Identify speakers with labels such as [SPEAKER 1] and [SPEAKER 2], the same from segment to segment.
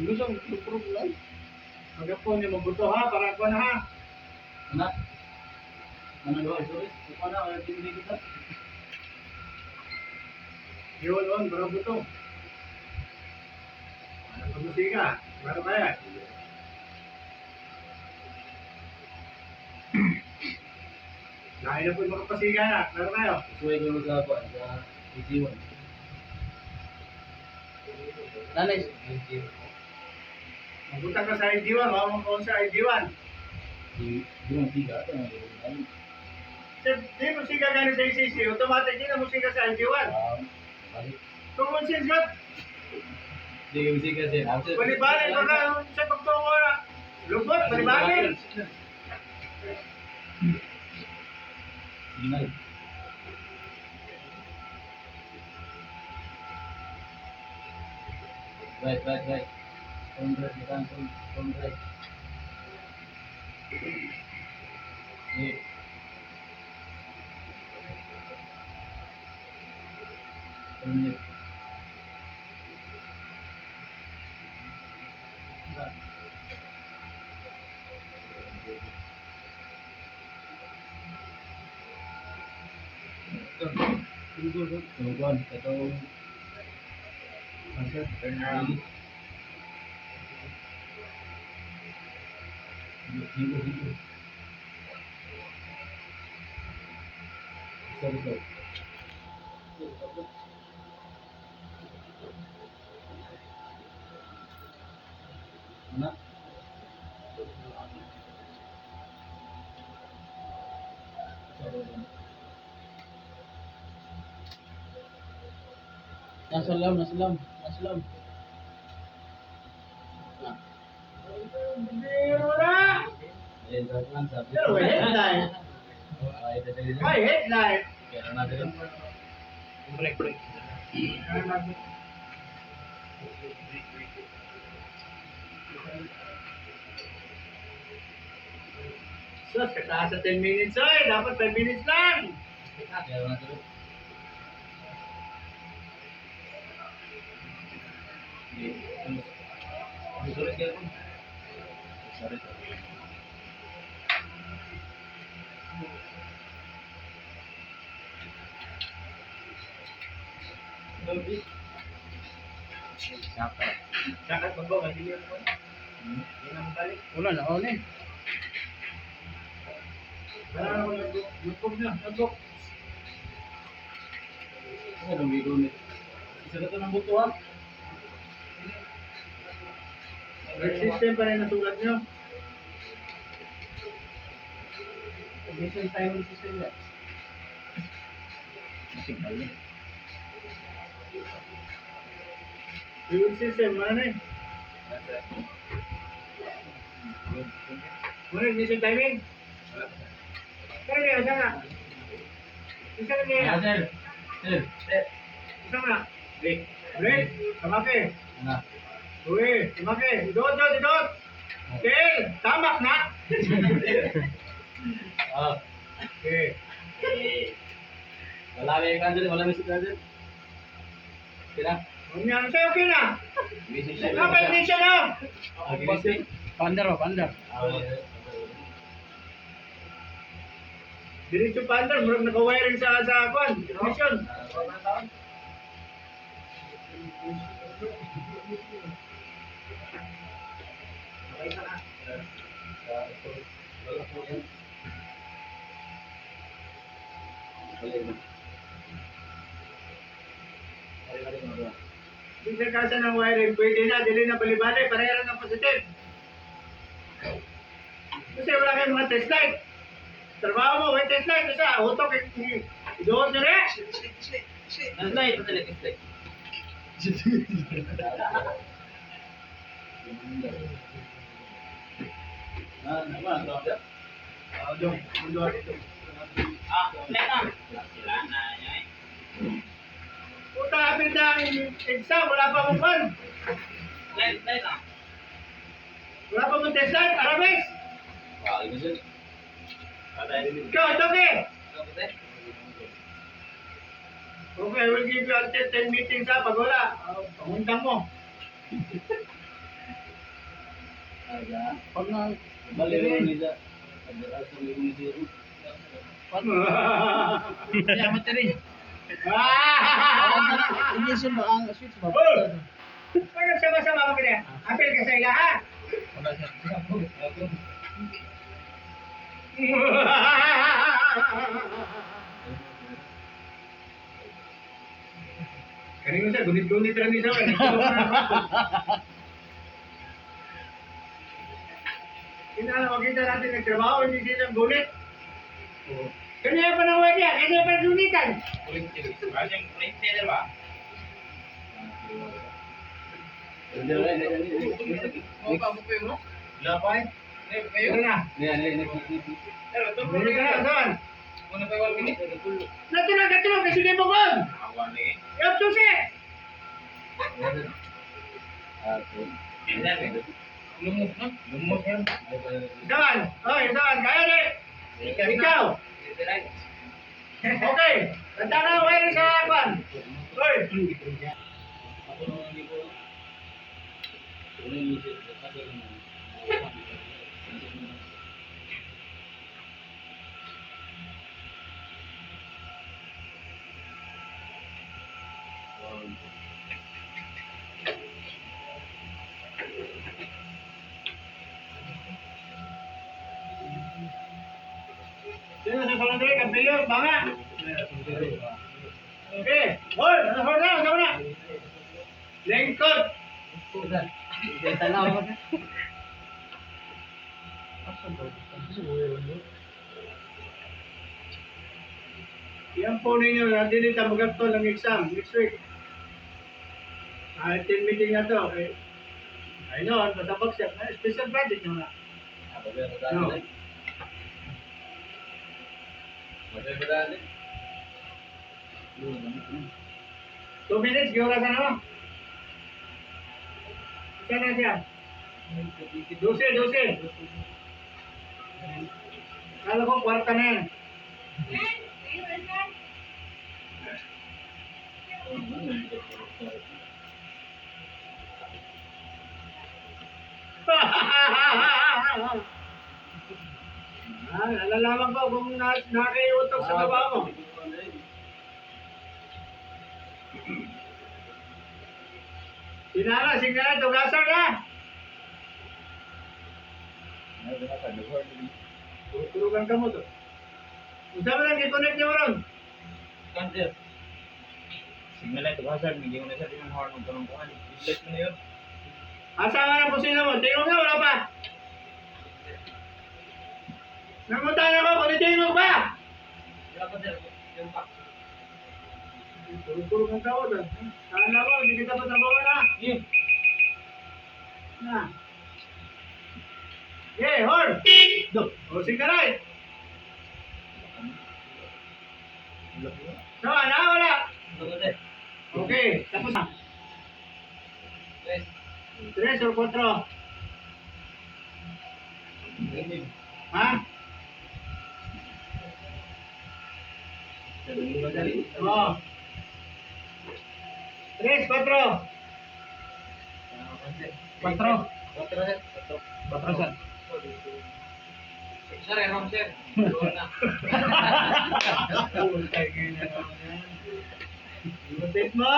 [SPEAKER 1] Gusto ang tuprog lang. Magapon niyo mabuto ha, para ko na ha.
[SPEAKER 2] Anak. Ano doon? Sorry. Ito na, wala tingin kita.
[SPEAKER 1] Yun, para buto. Ano pa musika? Para kaya? Dahil na po yung makapasiga na. Meron kayo?
[SPEAKER 2] Suway ko sa ako, sa isiwan. Nanay,
[SPEAKER 1] Magpunta ka sa ID1, mawag mo sa ID1.
[SPEAKER 2] di mo tiga.
[SPEAKER 1] Di musika ganun sa ICC, automatic din ang musika sa ID1.
[SPEAKER 2] Balik.
[SPEAKER 1] Common sense ba?
[SPEAKER 2] Di ka bisig kasi.
[SPEAKER 1] Balibalin ka ka sa pagtungo na. Lubot, balibalin.
[SPEAKER 2] Signal. Right. Turn right, turn right. Yeah. Turn left. Tungguan, ito. Answer, turn right. Higo. Sorry. Anak. Nasa lam.
[SPEAKER 1] Biro na! Pero may headline. May headline. Break. Sus, kataas sa 10 minutes ay. Dapat 5 minutes lang.
[SPEAKER 2] Sorry.
[SPEAKER 1] Sakat mo ba? Hindi mo. Yan ang balik.
[SPEAKER 2] Wala na on eh.
[SPEAKER 1] Wala na ko nag-book na. Nag-book.
[SPEAKER 2] Ano nang video ni? Isa ka to ng buto ha?
[SPEAKER 1] Red system pa rin nasulat nyo.
[SPEAKER 2] Mission time system yan. Signal yan.
[SPEAKER 1] Red system, ano na eh? Ano yung mission timing? Kaya niya, isa nga. Isa nga niya.
[SPEAKER 2] Sir.
[SPEAKER 1] Isa nga. Break. Kamake.
[SPEAKER 2] Ano?
[SPEAKER 1] Uy, kamake. Idot. Okay, tamak na. Okay.
[SPEAKER 2] Wala may kanser, wala may kanser. Kira?
[SPEAKER 1] Ano yan sa'yo, okay na?
[SPEAKER 2] Mission siya.
[SPEAKER 1] Kapag din siya na.
[SPEAKER 2] Pandar.
[SPEAKER 1] Diretso pa andar, murag naka-wiring sa kwan. Mission. Bisa kasa ng wiring, pwede na, dili na balibali, pareha ng positive. Kasi wala kayong mga test light. Trabaho mo, may test light, isa, utok, idoon nyo rin.
[SPEAKER 2] Slide.
[SPEAKER 1] Puta, apit na ang exam, wala pa mong ban. Wala pa mong test light, Arabes. Ikaw, ito ke. Okay, I will give you until 10 meetings ha. Pag wala, pangundang mo.
[SPEAKER 2] Pag na, balik ni Liza. Pag sa libo ni Zero.
[SPEAKER 3] Kaya materi. Ini sih ang switch ba?
[SPEAKER 1] Pag sama-sama mo kaya, apel ka sa ila ha.
[SPEAKER 3] Wala siya.
[SPEAKER 1] Kanina siya, gunit-gunit lang niya siya. Kinala, makita natin nagtrabaho, hindi silang gunit. Kanina pa nang wala, kanina pa gunitan.
[SPEAKER 3] Lapay.
[SPEAKER 1] Ano na? Gunit ka na, saan? Natulog, kasi di mo kon. Yup, susi.
[SPEAKER 3] Lumos yan.
[SPEAKER 1] Saan? Oy, saan? Kaya di. Ikaw. Okay. Tanda ka, wiring sa kwan. Oy. Sino sa palangre? Kampilyo, banga. Okay. Hoy, nasa na. Lengkot. Yan po ninyo, hindi ka magagto ng exam next week. 10 meeting na to. Okay. I know, pasabag siya. Special project nyo na. No. Two minutes, gila ka na. Isa na siya. 12. Kala ko, kwarta na yan. Nalalaman ko kung nakaiutok sa baba mo. Sinala, tugasan na. Turugan ka mo to. Kung saan mo lang i-connect niyo ron?
[SPEAKER 3] Signal ay tugasan, hindi mo na sa ng horn ng tanong-tangan. I-select mo na yun.
[SPEAKER 1] Asa nga ng kusina mo? Tingog na, wala pa. Namuntahan ako, kulitin mo ba?
[SPEAKER 3] Wala pa sir, yung pa.
[SPEAKER 1] Tulog-tulog ang tao doon. Saan ako, hindi kita pa trabaho na. Na. Yeah, hold. O, singkaray. Saan na, wala. Okay, tapos na. 3 or 4? Ha? Oo. 3, 4. 4. 4 sir.
[SPEAKER 3] Sir, wrong sir.
[SPEAKER 1] Lutit mo!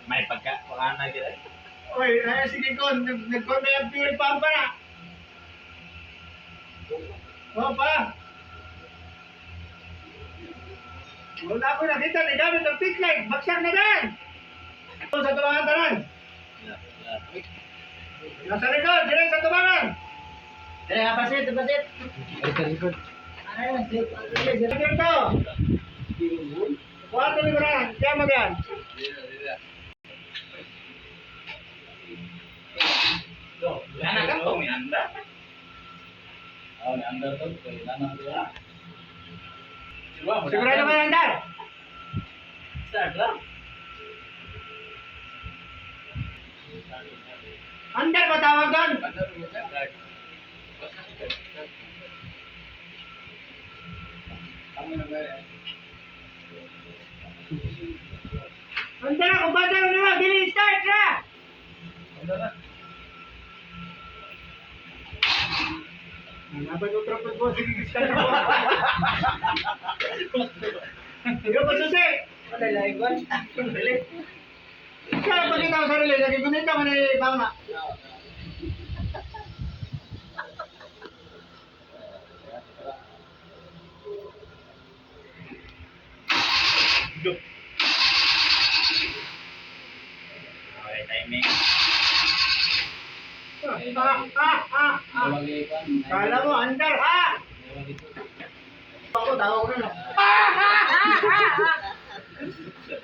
[SPEAKER 3] May pagka, wala na kita.
[SPEAKER 1] Oy, sige ko, nag-call na yung fuel pump pa na. O pa. Wala ko nakita, nagamit ang pit light. Bagsak na dan. Ito sa tubangan tanan. Nasa likod, direct sa tubangan. Basit. Ayun, dito. Kuwarto likuran, kaya magan.
[SPEAKER 3] Anak kan kau may anda?
[SPEAKER 2] May under to, kailangan ko yan.
[SPEAKER 1] Sigurado ka nandar.
[SPEAKER 3] Start lang.
[SPEAKER 1] Andar ba tawag doon? Anda na, kumbada na naman, dili start na!
[SPEAKER 3] Ano na?
[SPEAKER 1] Naban yung trapod ko, sige, start na po. Ikaw pa susi!
[SPEAKER 2] Wala lang ba?
[SPEAKER 1] Dili. Kaya pakita ko sa relay, lagi gunita mo na ibang na.
[SPEAKER 3] Duh. Okay, timing.
[SPEAKER 1] Kala mo, andar ha! Ako, tawa ko na.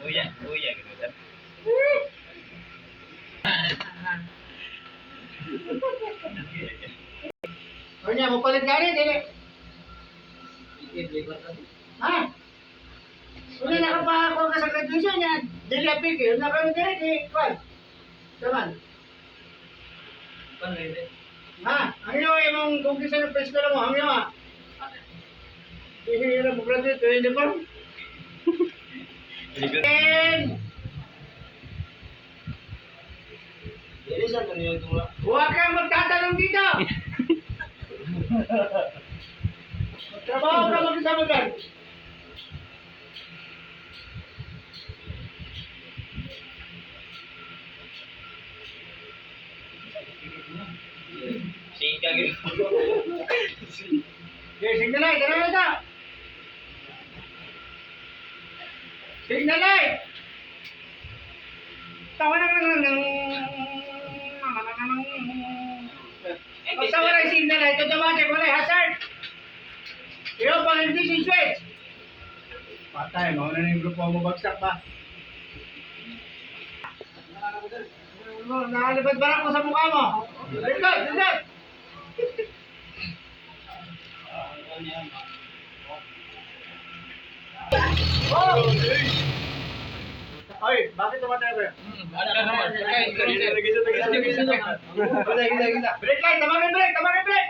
[SPEAKER 3] Uya, gitu kan.
[SPEAKER 1] O niya, mapalit ka rin, dili. Ha? Una nakapako ka sa graduation niya, dili apil kayo, nakaroon ka rin, Kwan. Saman. Ha? Ang iyo ay mong kumpisa ng presko mo, ang iyo ha? Hihira mo graduate, hindi ko. And, huwag kang magtatanong dito! Trabaho ka mag-isama dyan.
[SPEAKER 3] Sika gitu.
[SPEAKER 1] Okay, signal light, ano ito? Signal light! Tawa na basta wala yung signal light, automatic wala yung hazard. Iyo, pang hindi si switch. Patay, mauna na yung grupo mo bagsak pa. Nakalibad barak mo sa mukha mo. Dito, dito. Oh! Ay, bakit tumatay ba yun? Break light, tamagan break, tamagan break!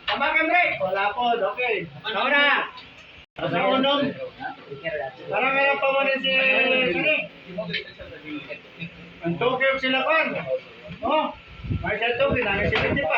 [SPEAKER 1] Tamagan break! Wala po, okay. Ako na! Sa unong, parang nga pa mo rin si Sini. Ang Tokyo sila pan. Oh, Marshall Tokyo, nangasitin pa.